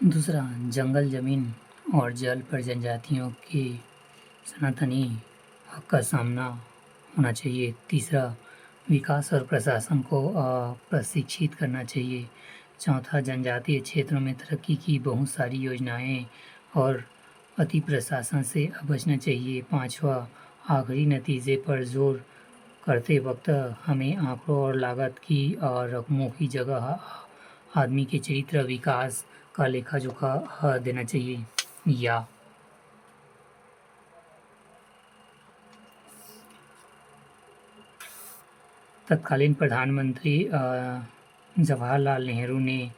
दूसरा, जंगल, ज़मीन और जल पर जनजातियों के सनातनी हक का सामना होना चाहिए। तीसरा, विकास और प्रशासन को प्रशिक्षित करना चाहिए। चौथा, जनजातीय क्षेत्रों में तरक्की की बहुत सारी योजनाएं और अति प्रशासन से बचना चाहिए। पाँचवा, आखिरी नतीजे पर जोर करते वक्त हमें आंकड़ों और लागत की रकमों की जगह आदमी के चरित्र विकास का लेखा जोखा देना चाहिए। या तत्कालीन प्रधानमंत्री जवाहरलाल नेहरू ने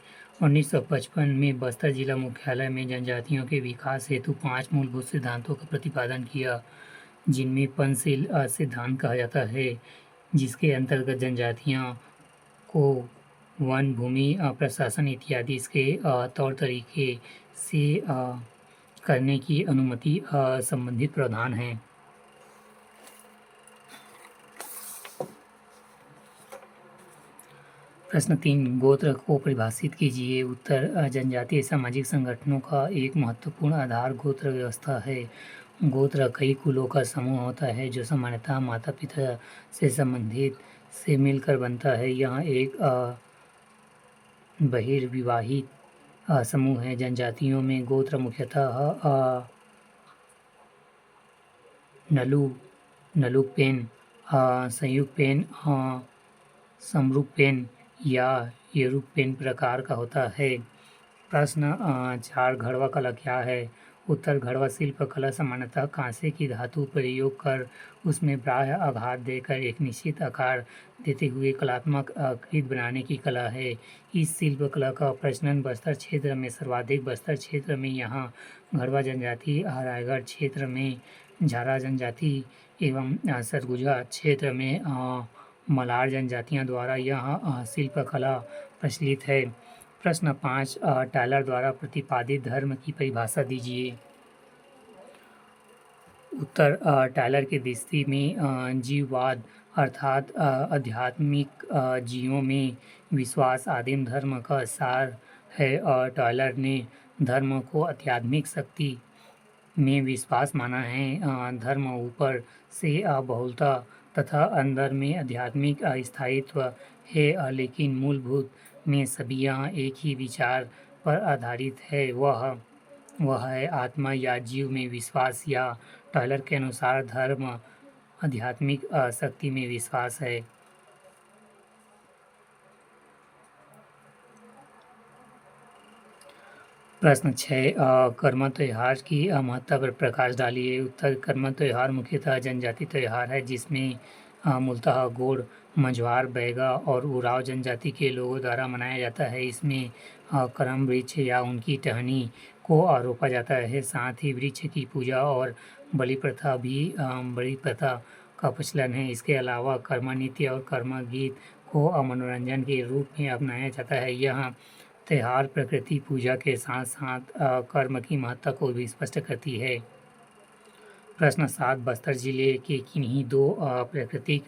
1955 में बस्तर जिला मुख्यालय में जनजातियों के विकास हेतु 5 मूलभूत सिद्धांतों का प्रतिपादन किया, जिनमें पंचशील सिद्धांत कहा जाता है, जिसके अंतर्गत जनजातियों को वन, भूमि, प्रशासन इत्यादि इसके तौर तरीके से करने की अनुमति संबंधित प्रावधान हैं। प्रश्न 3, गोत्र को परिभाषित कीजिए। उत्तर, जनजातीय सामाजिक संगठनों का एक महत्वपूर्ण आधार गोत्र व्यवस्था है। गोत्र कई कुलों का समूह होता है जो सामान्यतः माता पिता से संबंधित से मिलकर बनता है। यह एक बहिर्विवाहित समूह है। जनजातियों में गोत्र मुख्यतः नलूक-पेन, संयुग-पेन, समरूप-पेन या येरुक-पेन प्रकार का होता है। प्रश्न 4, घड़वा कला क्या है? उत्तर, घड़वा शिल्प कला सामान्यतः कांसे की धातु प्रयोग कर उसमें बाह्य आघात देकर एक निश्चित आकार देते हुए कलात्मक कृति बनाने की कला है। इस शिल्प कला का प्रचलन बस्तर क्षेत्र में सर्वाधिक। बस्तर क्षेत्र में यहाँ घड़वा जनजाति, रायगढ़ क्षेत्र में झारा जनजाति एवं सरगुजा क्षेत्र में मलार जनजातियों द्वारा यह शिल्प कला प्रचलित है। प्रश्न 5, टायलर द्वारा प्रतिपादित धर्म की परिभाषा दीजिए। उत्तर, टायलर की दृष्टि में जीववाद अर्थात आध्यात्मिक जीवों में विश्वास आदिम धर्म का सार है और टायलर ने धर्म को आध्यात्मिक शक्ति में विश्वास माना है। धर्म ऊपर से बहुलता तथा अंदर में आध्यात्मिक स्थायित्व है, लेकिन मूलभूत में सभी यहाँ एक ही विचार पर आधारित है, वह है आत्मा या जीव में विश्वास। या टायलर के अनुसार धर्म आध्यात्मिक शक्ति में विश्वास है। प्रश्न 6, कर्म त्योहार की महत्ता पर प्रकाश डालिए। उत्तर, कर्म त्योहार मुख्यतः जनजाति त्योहार है जिसमें मूलतः गोंड, मझवार, बैगा और उरांव जनजाति के लोगों द्वारा मनाया जाता है। इसमें करम वृक्ष या उनकी टहनी को रोपा जाता है। साथ ही वृक्ष की पूजा और बलि प्रथा का प्रचलन है। इसके अलावा कर्म नृत्य और कर्म गीत को मनोरंजन के रूप में अपनाया जाता है। यह त्योहार प्रकृति पूजा के साथ साथ कर्म की महत्ता को भी स्पष्ट करती है। प्रश्न 7, बस्तर जिले के किन्हीं 2 प्राकृतिक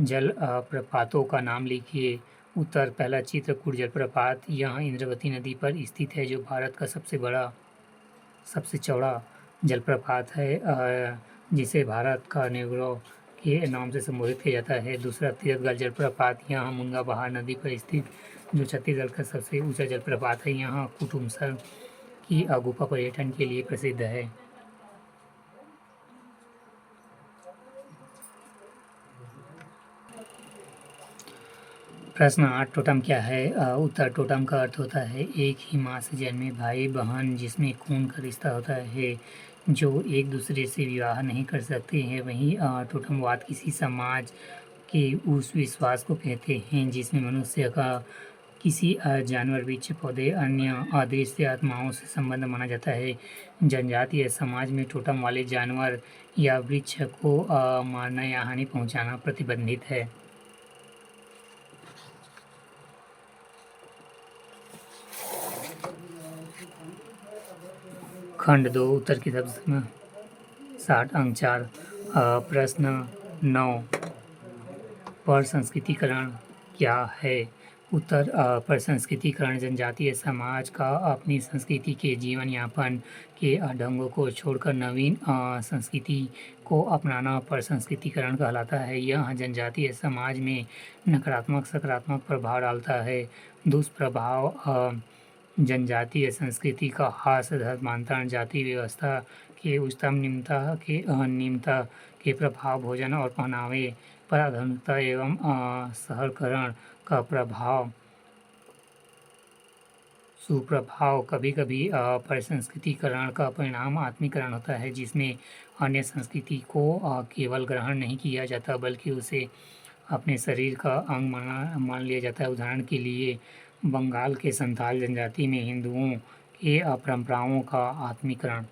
जल प्रपातों का नाम लिखिए। उत्तर, पहला चित्रकूट जलप्रपात, यह इंद्रावती नदी पर स्थित है जो भारत का सबसे चौड़ा जलप्रपात है, जिसे भारत का नेगरो के नाम से संबोधित किया जाता है। दूसरा, तीरथगढ़ जलप्रपात, यहाँ मुनगा बहार नदी पर स्थित जो छत्तीसगढ़ का सबसे ऊंचा जलप्रपात है। यहाँ कुटुमसर की गुफा पर्यटन के लिए प्रसिद्ध है। प्रश्न 8, टोटम क्या है? उत्तर, टोटम का अर्थ होता है एक ही माँ से जन्मे भाई बहन जिसमें खून का रिश्ता होता है, जो एक दूसरे से विवाह नहीं कर सकते हैं। वहीं टोटमवाद किसी समाज के उस विश्वास को कहते हैं जिसमें मनुष्य का किसी जानवर, वृक्ष, पौधे, अन्य अदृश्य आत्माओं से संबंध माना जाता है। जनजातीय समाज में टोटम वाले जानवर या वृक्ष को मारना या हानि पहुंचाना प्रतिबंधित है। खंड 2, उत्तर की तरफ 60 अंक 4। प्रश्न 9, पर संस्कृतिकरण क्या है? उत्तर प्रसंस्कृतिकरण जनजातीय समाज का अपनी संस्कृति के जीवन यापन के ढंगों को छोड़कर नवीन संस्कृति को अपनाना प्रसंस्कृतिकरण कहलाता है। यह जनजातीय समाज में नकारात्मक सकारात्मक प्रभाव डालता है। दुष्प्रभाव जनजातीय संस्कृति का ह्रास, धर्मांतरण, जाति व्यवस्था के उच्चतम निम्नता के प्रभाव, भोजन और पहनावे पर आधुनिकता एवं शहरीकरण का प्रभाव। सुप्रभाव कभी कभी प्रसंस्कृतिकरण का परिणाम आत्मीकरण होता है, जिसमें अन्य संस्कृति को केवल ग्रहण नहीं किया जाता बल्कि उसे अपने शरीर का अंग मान लिया जाता है। उदाहरण के लिए बंगाल के संथाल जनजाति में हिंदुओं के परंपराओं का आत्मीकरण।